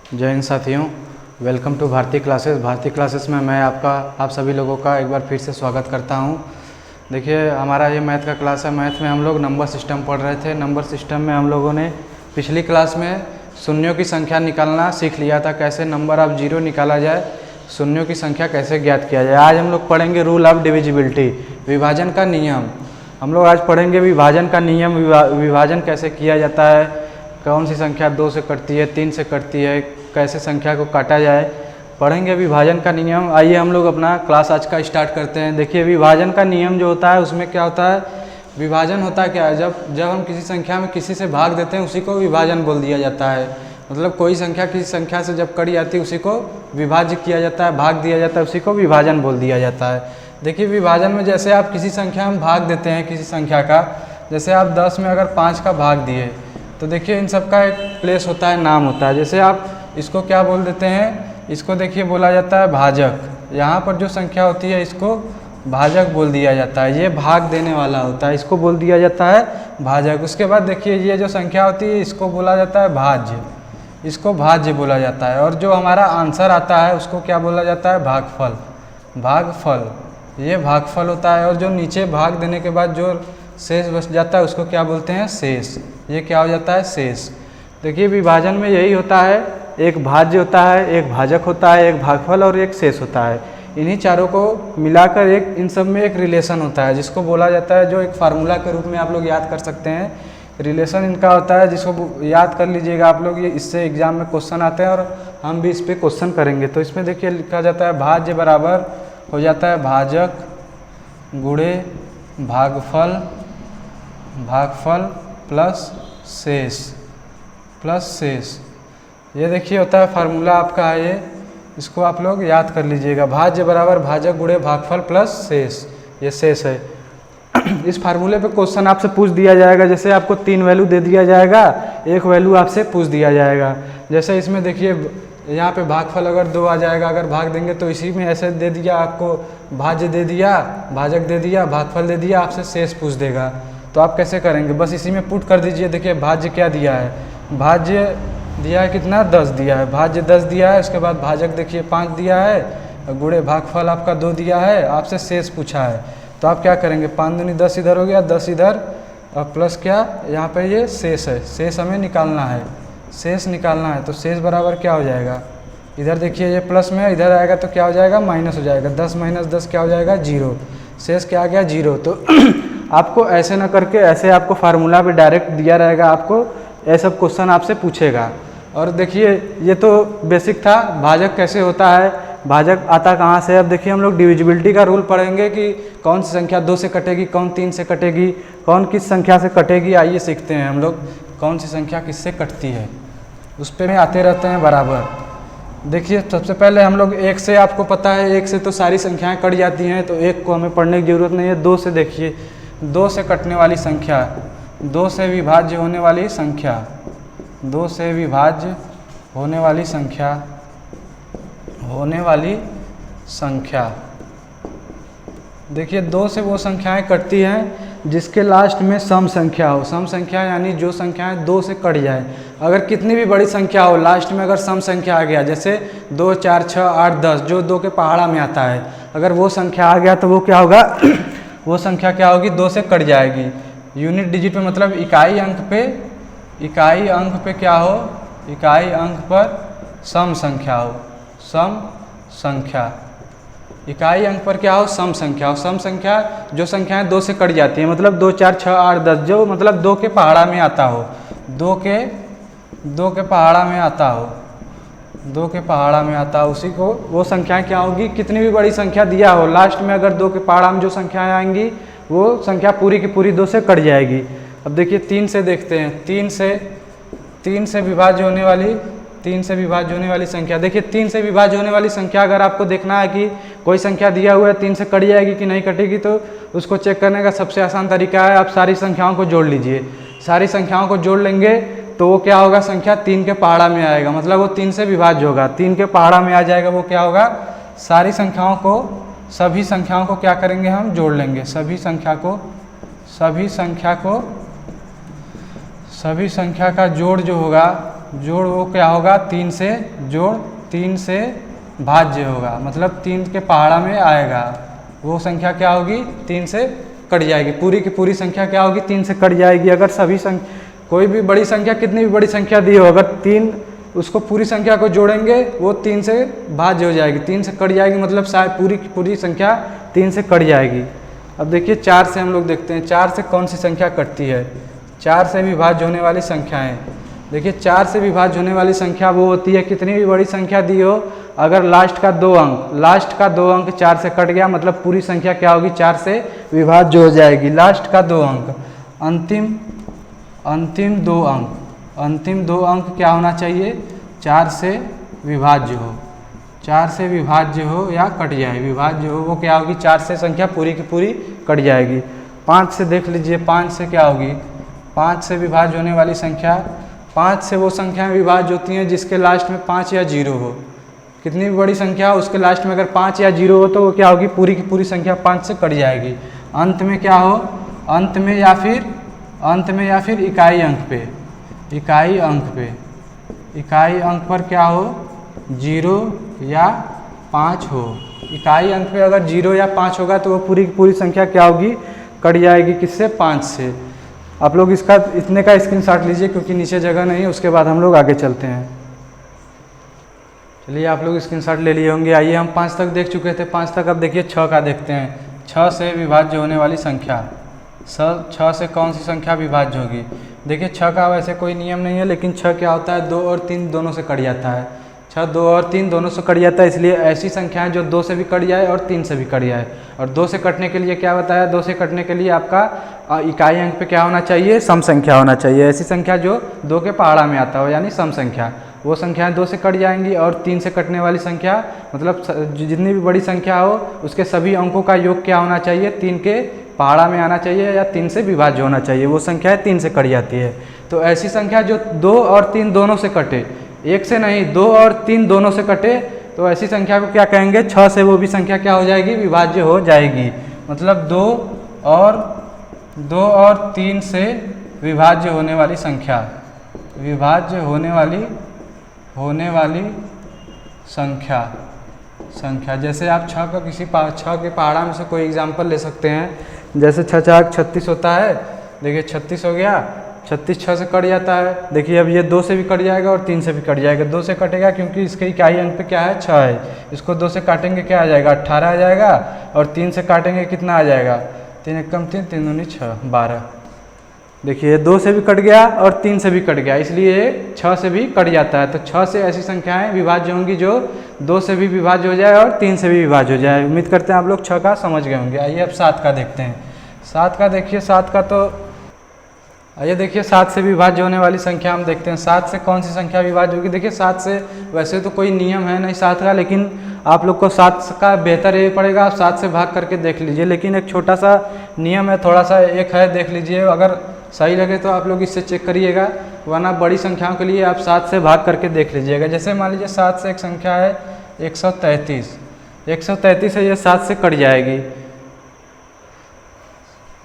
जय हिंद साथियों, welcome to Bharti classes. Bharti classes में मैं आप सभी लोगों का एक बार फिर से स्वागत करता हूं। देखिए, हमारा ये मैथ का क्लास है। मैथ में हम लोग नंबर सिस्टम पढ़ रहे थे। नंबर सिस्टम में हम लोगों ने पिछली क्लास में शून्यों की संख्या निकालना सीख लिया था, कैसे नंबर ऑफ जीरो निकाला जाए, शून्यों की संख्या कैसे ज्ञात किया जाए। आज हम लोग पढ़ेंगे रूल ऑफ डिविजिबिलिटी, विभाजन का नियम। हम लोग आज पढ़ेंगे विभाजन का नियम, विभाजन कैसे किया जाता है, कौन सी संख्या 2 से कटती है, 3 से कटती है, कैसे संख्या को काटा जाए, पढ़ेंगे विभाजन का नियम। आइए हम लोग अपना क्लास आज का स्टार्ट करते हैं। देखिए, विभाजन का नियम जो होता है उसमें क्या होता है, विभाजन होता क्या है, जब हम किसी संख्या में किसी से भाग देते हैं उसी को विभाजन बोल दिया जाता है। मतलब कोई संख्या किसी संख्या से जब कट जाती है उसी को विभाज्य किया जाता है, भाग दिया जाता है, उसी को विभाजन बोल दिया जाता है। देखिए, विभाजन में जैसे आप किसी संख्या में भाग देते हैं किसी संख्या का, जैसे आप 10 में अगर 5 का भाग दिए तो देखिए इन सब का एक प्लेस होता है, नाम होता है। जैसे आप इसको क्या बोल देते हैं, इसको देखिए बोला जाता है भाजक। यहाँ पर जो संख्या होती है इसको भाजक बोल दिया जाता है, ये भाग देने वाला होता है, इसको बोल दिया जाता है भाजक। उसके बाद देखिए ये जो संख्या होती है इसको बोला जाता है भाज्य, इसको भाज्य बोला जाता है। और जो हमारा आंसर आता है उसको क्या बोला जाता है, भागफल, भागफल, ये भागफल होता है। और जो नीचे भाग देने के बाद जो शेष बच जाता है उसको क्या बोलते हैं, शेष। ये क्या हो जाता है, शेष। देखिए, विभाजन में यही होता है, एक भाज्य होता है, एक भाजक होता है, एक भागफल और एक शेष होता है। इन्हीं चारों को मिलाकर एक इन सब में एक रिलेशन होता है जिसको बोला जाता है, जो एक फार्मूला के रूप में आप लोग याद कर सकते हैं। रिलेशन इनका होता है जिसको याद कर लीजिएगा आप लोग, ये इससे एग्जाम में क्वेश्चन आते हैं और हम भी इस पर क्वेश्चन करेंगे। तो इसमें देखिए लिखा जाता है भाज्य बराबर हो जाता है भाजक गुणे भागफल, भागफल प्लस शेष, प्लस शेष। ये देखिए होता है फार्मूला आपका है, ये इसको आप लोग याद कर लीजिएगा। भाज्य बराबर भाजक गुणे भागफल प्लस शेष, ये शेष है। इस फार्मूले पे क्वेश्चन आपसे पूछ दिया जाएगा, जैसे आपको 3 वैल्यू दे दिया जाएगा, एक वैल्यू आपसे पूछ दिया जाएगा। जैसे इसमें देखिए यहाँ पे भागफल अगर 2 आ जाएगा, अगर भाग देंगे तो इसी में ऐसे दे दिया, आपको भाज्य दे दिया, भाजक दे दिया, भागफल दे दिया, आपसे शेष पूछ देगा। तो आप कैसे करेंगे, बस इसी में पुट कर दीजिए। देखिए भाज्य क्या दिया है, भाज्य दिया है कितना, 10 दिया है, भाज्य 10 दिया है। उसके बाद भाजक देखिए 5 दिया है, गुणे भागफल आपका 2 दिया है, आपसे शेष पूछा है। तो आप क्या करेंगे, 5 दूनी 10 इधर हो गया, 10 इधर और प्लस क्या यहाँ पे ये शेष है, शेष हमें निकालना है, शेष निकालना है। तो शेष बराबर क्या हो जाएगा, इधर देखिए ये प्लस में, इधर आएगा तो क्या हो जाएगा, माइनस हो जाएगा। 10 माइनस 10 क्या हो जाएगा, 0। शेष क्या आ गया, 0। तो आपको ऐसे ना करके ऐसे आपको फार्मूला पे डायरेक्ट दिया रहेगा, आपको ये सब क्वेश्चन आपसे पूछेगा। और देखिए ये तो बेसिक था, भाजक कैसे होता है, भाजक आता कहाँ से। अब देखिए हम लोग डिविजिबिलिटी का रूल पढ़ेंगे कि कौन सी संख्या 2 से कटेगी, कौन 3 से कटेगी, कौन किस संख्या से कटेगी। आइए सीखते हैं हम लोग कौन सी संख्या किससे कटती है, उस पर आते रहते हैं बराबर। देखिए सबसे पहले हम लोग 1 से, आपको पता है 1 से तो सारी संख्याएं कट जाती हैं, तो 1 को हमें पढ़ने की ज़रूरत नहीं है। 2 से देखिए, 2 से कटने वाली संख्या, 2 से विभाज्य होने वाली संख्या, 2 से विभाज्य होने वाली संख्या, होने वाली संख्या। देखिए 2 से वो संख्याएं कटती हैं जिसके लास्ट में सम संख्या हो। सम संख्या यानी जो संख्याएं 2 से कट जाए। अगर कितनी भी बड़ी संख्या हो, लास्ट में अगर सम संख्या आ गया, जैसे 2, 4, 6, 8, 10 जो 2 के पहाड़ा में आता है, अगर वो संख्या आ गया तो वो क्या होगा वो संख्या क्या होगी, 2 से कट जाएगी। यूनिट डिजिट पे मतलब इकाई अंक पे, इकाई अंक पे क्या हो, इकाई अंक पर सम संख्या हो, सम संख्या। इकाई अंक पर क्या हो, सम संख्या हो। सम संख्या जो संख्याएं 2 से कट जाती हैं, मतलब 2, 4, 6, 8, 10 जो मतलब 2 के पहाड़ा में आता हो, 2 के पहाड़ा में आता हो, 2 के पहाड़ा में आता हो, उसी को वो संख्याएं क्या होगी, कितनी भी बड़ी संख्या दिया हो, लास्ट में अगर 2 के पहाड़ा में जो संख्याएं आएंगी वो संख्या पूरी की पूरी 2 से कट जाएगी। अब देखिए 3 से देखते हैं, 3 से विभाज्य होने वाली, 3 से विभाज्य होने वाली संख्या। देखिए 3 से विभाज्य होने वाली संख्या अगर आपको देखना है कि कोई संख्या दिया हुआ है 3 से कट जाएगी कि नहीं कटेगी, तो उसको चेक करने का सबसे आसान तरीका है, आप सारी संख्याओं को जोड़ लीजिए। सारी संख्याओं को जोड़ लेंगे तो वो क्या होगा, संख्या 3 के पहाड़ा में आएगा, मतलब वो 3 से विभाज्य होगा, 3 के पहाड़ा में आ जाएगा। वो क्या होगा, सारी संख्याओं को, सभी संख्याओं को क्या करेंगे, हम जोड़ लेंगे। सभी संख्या का जोड़ जो होगा जोड़ वो क्या होगा 3 से जोड़ 3 से भाज्य होगा, मतलब 3 के पहाड़ा में आएगा। वो संख्या क्या होगी 3 से कट जाएगी, पूरी की पूरी संख्या क्या होगी 3 से कट जाएगी। अगर सभी कोई भी बड़ी संख्या कितनी भी बड़ी संख्या दी हो, अगर 3 उसको पूरी संख्या को जोड़ेंगे वो 3 से भाज्य हो जाएगी, 3 से कट जाएगी, मतलब शायद पूरी की पूरी संख्या 3 से कट जाएगी। अब देखिए 4 से हम लोग देखते हैं 4 से कौन सी संख्या कटती है। 4 से विभाज्य होने वाली संख्याएं, देखिए 4 से विभाज्य होने वाली संख्या वो होती है, कितनी भी बड़ी संख्या दी हो, अगर लास्ट का 2 अंक 4 से कट गया, मतलब पूरी संख्या क्या होगी 4 से विभाज्य हो जाएगी। लास्ट का 2 अंक, अंतिम दो अंक क्या होना चाहिए 4 से विभाज्य हो, 4 से विभाज्य हो या कट जाए, विभाज्य हो वो क्या होगी 4 से संख्या पूरी की पूरी कट जाएगी। 5 से देख लीजिए, 5 से क्या होगी, 5 से विभाज्य होने वाली संख्या, 5 से वो संख्याएं विभाज्य होती हैं जिसके लास्ट में 5 या 0 हो। कितनी भी बड़ी संख्या हो उसके लास्ट में अगर 5 या 0 हो तो वो क्या होगी पूरी की पूरी संख्या 5 से कट जाएगी। अंत में क्या हो, अंत में या फिर इकाई अंक पर क्या हो 0 या 5 हो। इकाई अंक पे अगर 0 या 5 होगा तो वो पूरी की पूरी संख्या क्या होगी कट जाएगी, किससे 5 से। आप लोग इसका इतने का स्क्रीनशॉट लीजिए क्योंकि नीचे जगह नहीं है, उसके बाद हम लोग आगे चलते हैं। चलिए आप लोग स्क्रीनशॉट ले लिए होंगे। आइए हम 5 तक देख चुके थे, 5 तक अब देखिए 6 का देखते हैं। 6 से विभाज्य होने वाली संख्या, 6 से कौन सी संख्या विभाज्य होगी। देखिए 6 का वैसे कोई नियम नहीं है, लेकिन 6 क्या होता है 2 और 3 दोनों से कट जाता है। 6 2 और 3 दोनों से कट जाता है, इसलिए ऐसी संख्याएं जो 2 से भी कट जाए और 3 से भी कट जाए। और 2 से कटने के लिए क्या बताया, 2 से कटने के लिए आपका इकाई अंक पे क्या होना चाहिए सम संख्या होना चाहिए। ऐसी संख्या जो 2 के पहाड़ा में आता हो यानी सम संख्या, वो संख्याएं 2 से कट जाएंगी। और 3 से कटने वाली संख्या मतलब जितनी भी बड़ी संख्या हो उसके सभी अंकों का योग क्या होना चाहिए 3 के पहाड़ा में आना चाहिए या 3 से विभाज्य होना चाहिए, वो संख्या 3 से कट जाती है। तो ऐसी संख्या जो 2 और 3 दोनों से कटे, 1 से नहीं 2 और 3 दोनों से कटे, तो ऐसी संख्या को क्या कहेंगे 6 से वो भी संख्या क्या हो जाएगी विभाज्य हो जाएगी। मतलब 2 और 3 से विभाज्य होने वाली संख्या, विभाज्य होने वाली संख्या जैसे आप 6 का 6 के पहाड़ा में से कोई एग्जाम्पल ले सकते हैं। जैसे 6 4 36 होता है, देखिए 36 हो गया, 36 6 से कट जाता है। देखिए अब ये 2 से भी कट जाएगा और 3 से भी कट जाएगा। 2 से कटेगा क्योंकि इसके इकाई अंक पे क्या है 6 है, इसको 2 से काटेंगे क्या आ जाएगा 18 आ जाएगा, और 3 से काटेंगे कितना आ जाएगा 3 एकम 3 3 दूनी 6 12। देखिए 2 से भी कट गया और 3 से भी कट गया, इसलिए 6 से भी कट जाता है। तो 6 से ऐसी संख्याएं विभाज्य होंगी जो 2 से भी विभाज्य हो जाए और 3 से भी विभाज्य हो जाए। उम्मीद करते हैं आप लोग 6 का समझ गए होंगे। आइए अब 7 का देखते हैं। 7 का देखिए, 7 का तो आइए देखिए 7 से विभाज्य होने वाली संख्या हम देखते हैं। 7 से कौन सी संख्या विभाज्य होगी। देखिए 7 से वैसे तो कोई नियम है नहीं 7 का, लेकिन आप लोग को 7 का बेहतर ये पड़ेगा आप 7 से भाग करके देख लीजिए। लेकिन एक छोटा सा नियम है, थोड़ा सा एक है, देख लीजिए, अगर सही लगे तो आप लोग इससे चेक करिएगा, वरना बड़ी संख्याओं के लिए आप 7 से भाग करके देख लीजिएगा। जैसे मान लीजिए 7 से एक संख्या है 133, 133 है, ये 7 से कट जाएगी,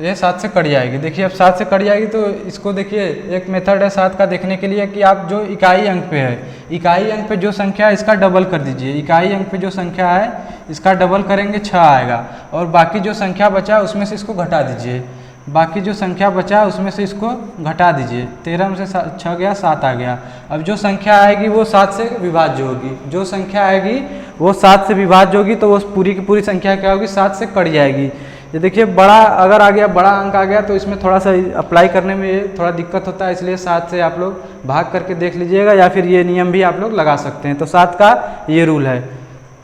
ये 7 से कट जाएगी। देखिए अब 7 से कट जाएगी तो इसको देखिए एक मेथड है 7 का देखने के लिए कि आप जो इकाई अंक पे है, इकाई अंक पे जो संख्या है इसका डबल कर दीजिए। इकाई अंक पे जो संख्या है इसका डबल करेंगे 6 आएगा, और बाकी जो संख्या बचा उसमें से इसको घटा दीजिए। बाकी जो संख्या बचा उसमें से इसको घटा दीजिए। 13 में से 6 गया 7 आ गया। अब जो संख्या आएगी वो 7 से विभाज्य होगी, जो संख्या आएगी वो 7 से विभाज्य होगी, तो वो पूरी की पूरी संख्या क्या होगी 7 से कट जाएगी। ये देखिए बड़ा अगर आ गया, बड़ा अंक आ गया तो इसमें थोड़ा सा अप्लाई करने में थोड़ा दिक्कत होता है, इसलिए 7 से आप लोग भाग करके देख लीजिएगा, या फिर ये नियम भी आप लोग लगा सकते हैं। तो 7 का ये रूल है।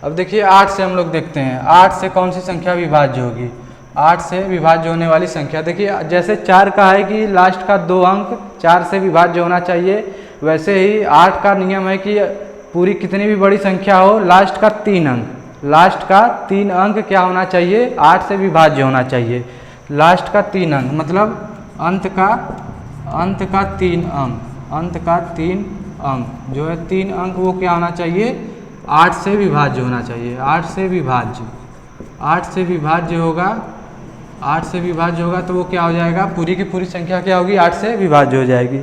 अब देखिए 8 से हम लोग देखते हैं 8 से कौन सी संख्या विभाज्य होगी। 8 से विभाज्य होने वाली संख्या देखिए जैसे 4 का है कि लास्ट का 2 अंक 4 से विभाज्य होना चाहिए, वैसे ही 8 का नियम है कि पूरी कितनी भी बड़ी संख्या हो लास्ट का 3 अंक, लास्ट का 3 अंक क्या होना चाहिए 8 से विभाज्य होना चाहिए। लास्ट का 3 अंक मतलब अंत का 3 अंक, अंत का 3 अंक जो है 3 अंक वो क्या होना चाहिए 8 से विभाज्य होना चाहिए। 8 से विभाज्य, 8 से विभाज्य होगा, 8 से विभाज्य होगा तो वो क्या हो जाएगा पूरी की पूरी संख्या क्या होगी 8 से विभाज्य हो जाएगी।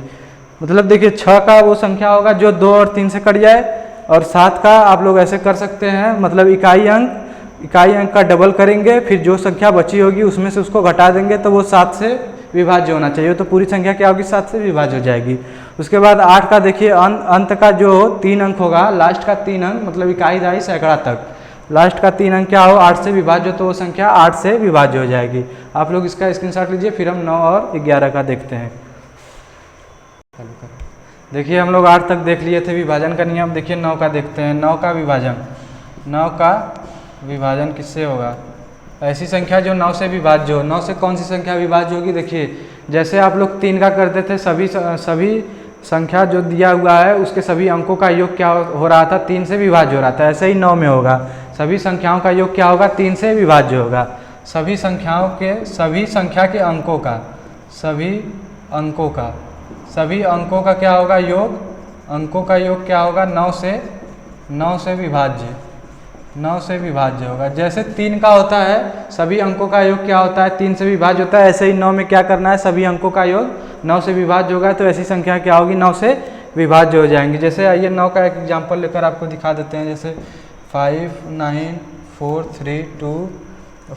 मतलब देखिए 6 का वो संख्या होगा जो 2 और 3 से कट जाए, और 7 का आप लोग ऐसे कर सकते हैं, मतलब इकाई अंक का डबल करेंगे, फिर जो संख्या बची होगी उसमें से उसको घटा देंगे तो वो 7 से विभाज्य होना चाहिए, तो पूरी संख्या क्या होगी 7 से विभाज्य हो जाएगी। उसके बाद 8 का देखिए अंत का जो 3 अंक होगा, लास्ट का 3 अंक मतलब इकाई दहाई सैकड़ा तक, लास्ट का 3 अंक क्या हो 8 से विभाज्य, तो वो संख्या 8 से विभाज्य हो जाएगी। आप लोग इसका स्क्रीनशॉट लीजिए, फिर हम 9 और 11 का देखते हैं। देखिए हम लोग 8 तक देख लिए थे विभाजन का नियम, देखिए 9 का देखते हैं। 9 का विभाजन किससे होगा? ऐसी संख्या जो 9 से विभाज्य हो। 9 से कौन सी संख्या विभाज्य होगी? देखिए जैसे आप लोग 3 का करते थे, सभी संख्या जो दिया हुआ है उसके सभी अंकों का योग क्या हो रहा था? 3 से विभाज्य हो रहा था। ऐसे ही 9 में होगा, सभी संख्याओं का योग क्या होगा? 3 से विभाज्य होगा। सभी संख्या के अंकों का क्या होगा? योग। अंकों का योग क्या होगा? 9 से विभाज्य होगा। जैसे 3 का होता है, सभी अंकों का योग क्या होता है? 3 से विभाज्य होता है। ऐसे ही 9 में क्या करना है? सभी अंकों का योग 9 से विभाज्य होगा, तो ऐसी संख्या क्या होगी? 9 से विभाज्य हो जाएंगी। जैसे आइए 9 का एक एग्जाम्पल लेकर आपको दिखा देते हैं। जैसे 5, 9, 4, 3, 2,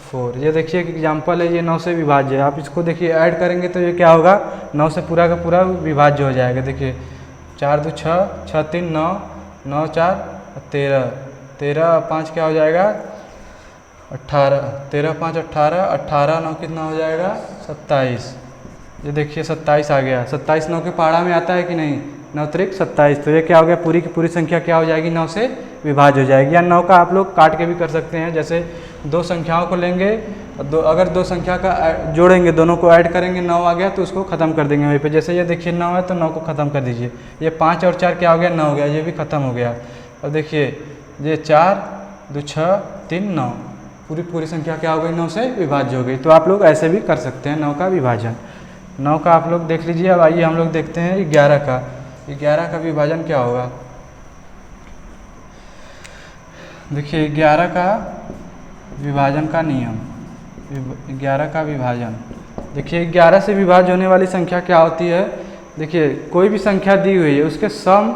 4, ये देखिए एक एग्जाम्पल है, ये 9 से विभाज्य है। आप इसको देखिए ऐड करेंगे तो ये क्या होगा? 9 से पूरा का पूरा विभाज्य हो जाएगा। देखिए 4 2 6, 6 3 9, 9 4 13, 13 5 क्या हो जाएगा? 18, 13 5 18, 18 9 कितना हो जाएगा? 27। ये देखिए 27 आ गया। 27 9 के पहाड़ा में आता है कि नहीं? 9 त्रिक 27, तो ये क्या हो गया? पूरी की पूरी संख्या क्या हो जाएगी? 9 से विभाज्य हो जाएगी। या 9 का आप लोग काट के भी कर सकते हैं। जैसे दो संख्याओं को लेंगे, अगर दो संख्या का जोड़ेंगे, दोनों को ऐड करेंगे, 9 आ गया तो उसको खत्म कर देंगे वहीं पे। जैसे ये देखिए 9 है तो 9 को खत्म कर दीजिए। ये 5 और 4 क्या हो गया? 9 हो गया, ये भी खत्म हो गया। और देखिए ये 4 2 6 3 9, पूरी संख्या क्या हो गई? 9 से विभाज्य हो गई। तो आप लोग ऐसे भी कर सकते हैं 9 का विभाजन। 9 का आप लोग देख लीजिए। अब आइए हम लोग देखते हैं 11 का। 11 का विभाजन क्या होगा? देखिए 11 का विभाजन का नियम। 11 का विभाजन, देखिए 11 से विभाज्य होने वाली संख्या क्या होती है? देखिए कोई भी संख्या दी हुई है, उसके सम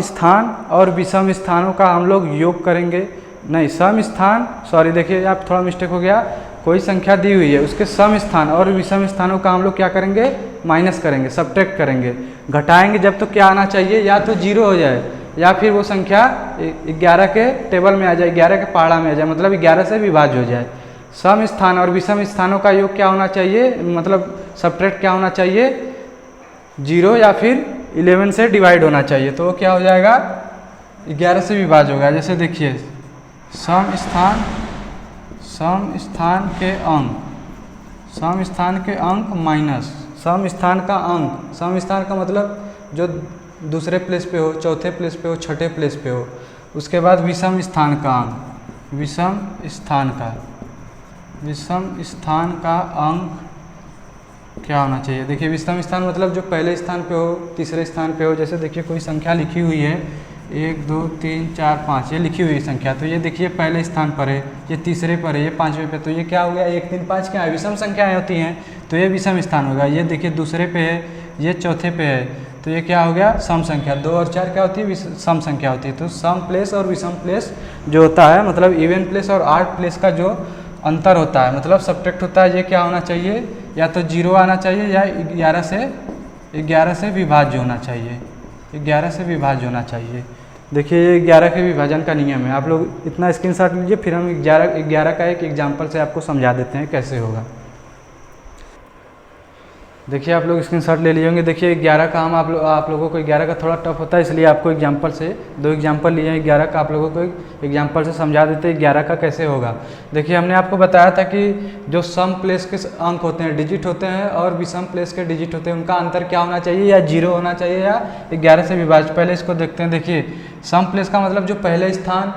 स्थान और विषम स्थानों का हम लोग योग करेंगे। नहीं, सम स्थान, सॉरी देखिए आप थोड़ा मिस्टेक हो गया। कोई संख्या दी हुई है, उसके सम स्थान और विषम स्थानों का हम लोग क्या करेंगे? माइनस करेंगे, सब्ट्रैक्ट करेंगे, घटाएंगे। जब तो क्या आना चाहिए? या तो 0 हो जाए, या फिर वो संख्या 11 के टेबल में आ जाए, 11 के पहाड़ा में आ जाए, मतलब 11 से विभाज्य हो जाए। सम स्थान और विषम स्थानों का योग क्या होना चाहिए? मतलब सब्ट्रैक्ट क्या होना चाहिए? 0 या फिर 11 से डिवाइड होना चाहिए। तो वो क्या हो जाएगा? 11 से विभाज्य होगा। जैसे देखिए सम स्थान के अंक माइनस सम स्थान का अंक। सम स्थान का मतलब जो दूसरे प्लेस पे हो, चौथे प्लेस पे हो, छठे प्लेस पे हो। उसके बाद विषम स्थान का अंक। विषम स्थान का अंक क्या होना चाहिए? देखिए विषम स्थान मतलब जो पहले स्थान पे हो, तीसरे स्थान पे हो। जैसे देखिए कोई संख्या लिखी हुई है 1 2 3 4 5, ये लिखी हुई संख्या, तो ये देखिए पहले स्थान पर है, ये तीसरे पर है, ये 5वें पे, तो ये क्या हो गया? 1 3 5 क्या है? विषम संख्याएं होती हैं, तो ये विषम स्थान होगा। ये देखिए दूसरे पे है, ये चौथे पे है, तो ये क्या हो गया? सम संख्या। 2 और 4 क्या होती है? सम संख्या होती है। तो सम प्लेस और विषम प्लेस जो होता है, मतलब इवन प्लेस और ऑड प्लेस का जो अंतर होता है, मतलब सब्ट्रैक्ट होता है, ये क्या होना चाहिए? या तो 0 आना चाहिए, या 11 से विभाज्य होना चाहिए। 11 से विभाज्य होना चाहिए। देखिए ये 11 के विभाजन का नियम है। आप लोग इतना स्क्रीनशॉट लीजिए, फिर हम 11 का एक एग्जाम्पल से आपको समझा देते हैं कैसे होगा। देखिए आप लोग स्क्रीनशॉट ले लिए होंगे। देखिए 11 का हम आप लोगों को 11 का थोड़ा टफ होता है, इसलिए आपको एग्जाम्पल से 2 एग्जाम्पल लिए हैं 11 का, आप लोगों को एग्जाम्पल से समझा देते हैं 11 का कैसे होगा। देखिए हमने आपको बताया था कि जो सम प्लेस के अंक होते हैं, डिजिट होते हैं, और विषम प्लेस के डिजिट होते हैं, उनका अंतर क्या होना चाहिए? या 0 होना चाहिए, या 11 से विभाज्य। पहले इसको देखते हैं। देखिए सम प्लेस का मतलब जो पहले स्थान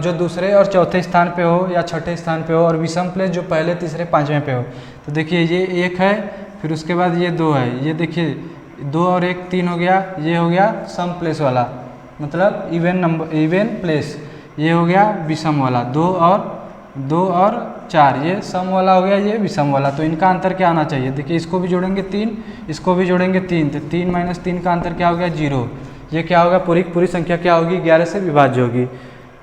जो दूसरे और चौथे स्थान पे हो या छठे स्थान पे हो, और विषम प्लेस जो पहले तीसरे पाँचवें पे हो। तो देखिए ये 1 है, फिर उसके बाद ये 2 है, ये देखिए 2 और 1 3 हो गया, ये हो गया सम प्लेस वाला, मतलब इवन प्लेस। ये हो गया विषम वाला, 2 और 4, ये सम वाला हो गया, ये विषम वाला। तो इनका अंतर क्या आना चाहिए? देखिए इसको भी जोड़ेंगे 3, इसको भी जोड़ेंगे 3, तो 3 - 3 का अंतर क्या हो गया? 0। ये क्या होगा? पूरी संख्या क्या होगी? 11 से विभाज्य होगी।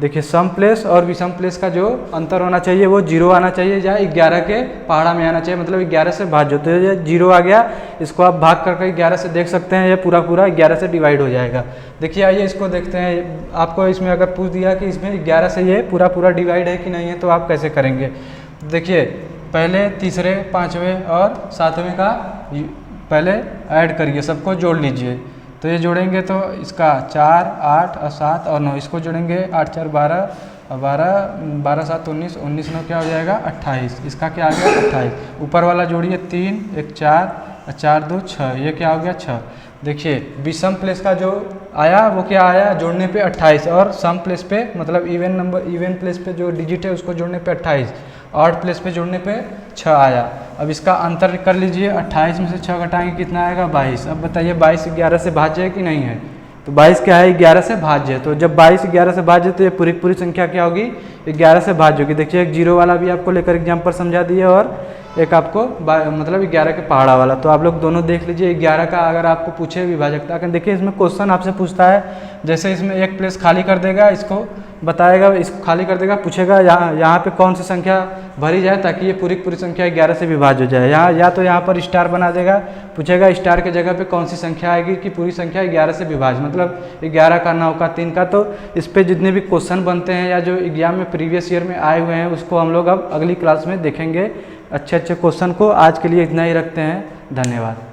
देखिए सम प्लेस और विषम प्लेस का जो अंतर होना चाहिए वो 0 आना चाहिए, या 11 के पहाड़ा में आना चाहिए, मतलब 11 से भाज्य। तो ये 0 आ गया, इसको आप भाग करके 11 से देख सकते हैं, ये पूरा 11 से डिवाइड हो जाएगा। देखिए आइए इसको देखते हैं। आपको इसमें अगर पूछ दिया कि इसमें 11 से ये पूरा डिवाइड है कि नहीं है, तो आप कैसे करेंगे? देखिए पहले तीसरे, पाँचवें और सातवें का पहले ऐड करिए, सबको जोड़ लीजिए। तो ये जोड़ेंगे तो इसका 4, 8 और 7 और 9, इसको जोड़ेंगे 8 4 12 और 12 7 19, 19 9 क्या हो जाएगा? 28। इसका क्या आ गया? 28। ऊपर वाला जोड़िए 3 1 4 और 4 2 6, ये क्या हो गया? 6। देखिए विषम प्लेस का जो आया वो क्या आया? जोड़ने पे 28, और सम प्लेस पे मतलब इवन प्लेस पे जो डिजिट है उसको जोड़ने पे 28, ऑड प्लेस पे जोड़ने पे 6 आया। अब इसका अंतर कर लीजिए, 28 में से 6 घटाएंगे कितना आएगा? 22। अब बताइए 22 11 से भाज्य है कि नहीं है? तो 22 क्या है? 11 से भाज्य है। तो जब 22 11 से भाज्य तो ये पूरी संख्या क्या होगी? 11 से भाज्य होगी। देखिए एक 0 वाला भी आपको लेकर एग्जाम्पल समझा दिए, और एक आपको मतलब 11 के पहाड़ा वाला। तो आप लोग दोनों देख लीजिए। 11 का अगर आपको पूछे विभाजकता, देखिए इसमें क्वेश्चन आपसे पूछता है, जैसे इसमें एक प्लेस खाली कर देगा, इसको बताएगा, इसको खाली कर देगा, पूछेगा यहाँ पे कौन सी संख्या भरी जाए ताकि ये पूरी संख्या 11 से विभाज्य हो जाए। या तो यहाँ पर स्टार बना देगा, पूछेगा स्टार के जगह पे कौन सी संख्या आएगी कि पूरी संख्या 11 से विभाज्य, मतलब 11 का 9 का 3 का। तो इस पे जितने भी क्वेश्चन बनते हैं या जो एग्जाम में प्रीवियस ईयर में आए हुए हैं उसको हम लोग अब अगली क्लास में देखेंगे। अच्छे क्वेश्चन को आज के लिए इतना ही रखते हैं। धन्यवाद।